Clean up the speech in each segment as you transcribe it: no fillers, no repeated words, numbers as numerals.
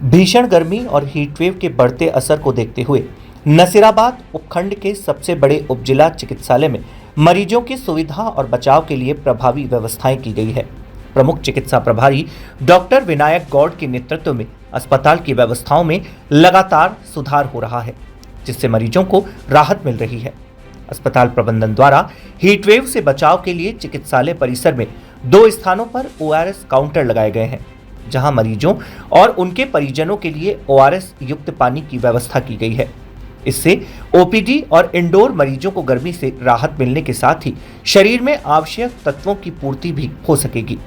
भीषण गर्मी और हीटवेव के बढ़ते असर को देखते हुए नसीराबाद उपखंड के सबसे बड़े उपजिला चिकित्सालय में मरीजों की सुविधा और बचाव के लिए प्रभावी व्यवस्थाएं की गई है। प्रमुख चिकित्सा प्रभारी डॉक्टर विनायक गौड़ के नेतृत्व में अस्पताल की व्यवस्थाओं में लगातार सुधार हो रहा है, जिससे मरीजों को राहत मिल रही है। अस्पताल प्रबंधन द्वारा हीटवेव से बचाव के लिए चिकित्सालय परिसर में 2 स्थानों पर ORS काउंटर लगाए गए हैं, जहां मरीजों और उनके परिजनों के लिए ORS युक्त पानी की व्यवस्था की गई है। इससे OPD और इंडोर मरीजों को गर्मी से राहत मिलने के साथ ही शरीर में आवश्यक तत्वों की पूर्ति भी हो सकेगी।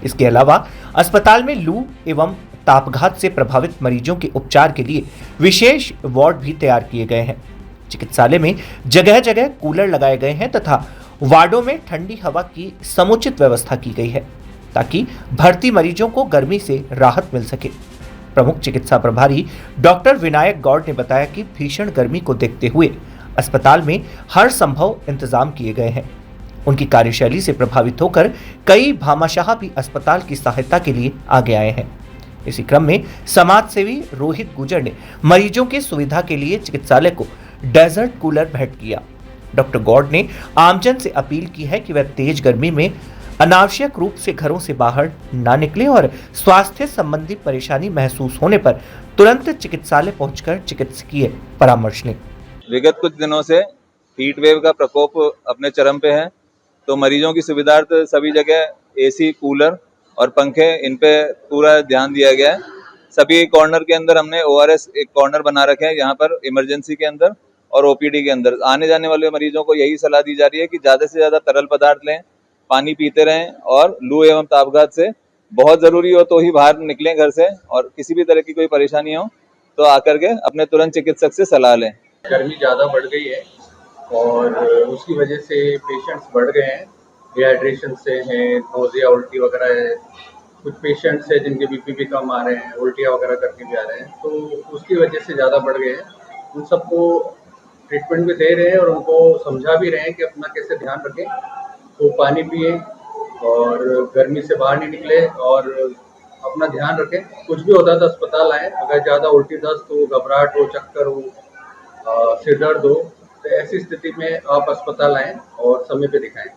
इसके अलावा अस्पताल में लू एवं तापघात से प्रभावित मरीजों के उपचार के लिए विशेष वार्ड भी तैयार किए गए हैं। चिकित्सालय में जगह जगह कूलर लगाए गए हैं तथा वार्डों में ठंडी हवा की समुचित व्यवस्था की गई है, ताकि भर्ती मरीजों को गर्मी से राहत मिल सके। प्रमुख चिकित्सा प्रभारी डॉक्टर विनायक गौड़ ने बताया कि भीषण गर्मी को देखते हुए अस्पताल में हर संभव इंतजाम किए गए हैं। उनकी कार्यशैली से प्रभावित होकर कई भामाशाह भी अस्पताल की सहायता के लिए आगे आए हैं। इसी क्रम में समाज सेवी रोहित गुजर ने मरीजों की सुविधा के लिए चिकित्सालय को डेजर्ट कूलर भेंट किया। डॉक्टर गौड़ ने आमजन से अपील की है कि वह तेज गर्मी में अनावश्यक रूप से घरों से बाहर ना निकले और स्वास्थ्य संबंधी परेशानी महसूस होने पर तुरंत चिकित्सालय पहुंचकर चिकित्सकीय परामर्श लें। विगत कुछ दिनों से हीट वेव का प्रकोप अपने चरम पे है, तो मरीजों की सुविधार्थ सभी जगह AC, कूलर और पंखे, इन पे पूरा ध्यान दिया गया है। सभी कॉर्नर के अंदर हमने ORS एक कॉर्नर बना रखे हैं, यहाँ पर इमरजेंसी के अंदर और OPD के अंदर आने जाने वाले मरीजों को यही सलाह दी जा रही है कि ज़्यादा से ज़्यादा तरल पदार्थ लें, पानी पीते रहें और लू एवं तापघात से बहुत ज़रूरी हो तो ही बाहर निकलें घर से, और किसी भी तरह की कोई परेशानी हो तो आकर के अपने तुरंत चिकित्सक से सलाह लें। गर्मी ज़्यादा बढ़ गई है और उसकी वजह से पेशेंट्स बढ़ गए हैं, डिहाइड्रेशन से हैं, नोज़िया, उल्टी वगैरह है। कुछ पेशेंट्स हैं जिनके BP भी कम आ रहे हैं, उल्टियाँ वगैरह करके भी आ रहे हैं, तो उसकी वजह से ज़्यादा बढ़ गए हैं। उन सबको ट्रीटमेंट भी दे रहे हैं और उनको समझा भी रहे हैं कि अपना कैसे ध्यान रखें, तो पानी पिए और गर्मी से बाहर नहीं निकले और अपना ध्यान रखें। कुछ भी होता है तो अस्पताल आएँ। अगर ज़्यादा उल्टी, दस्त हो, घबराहट हो, चक्कर हो, सिर दर्द हो, तो ऐसी स्थिति में आप अस्पताल आएँ और समय पे दिखाएं।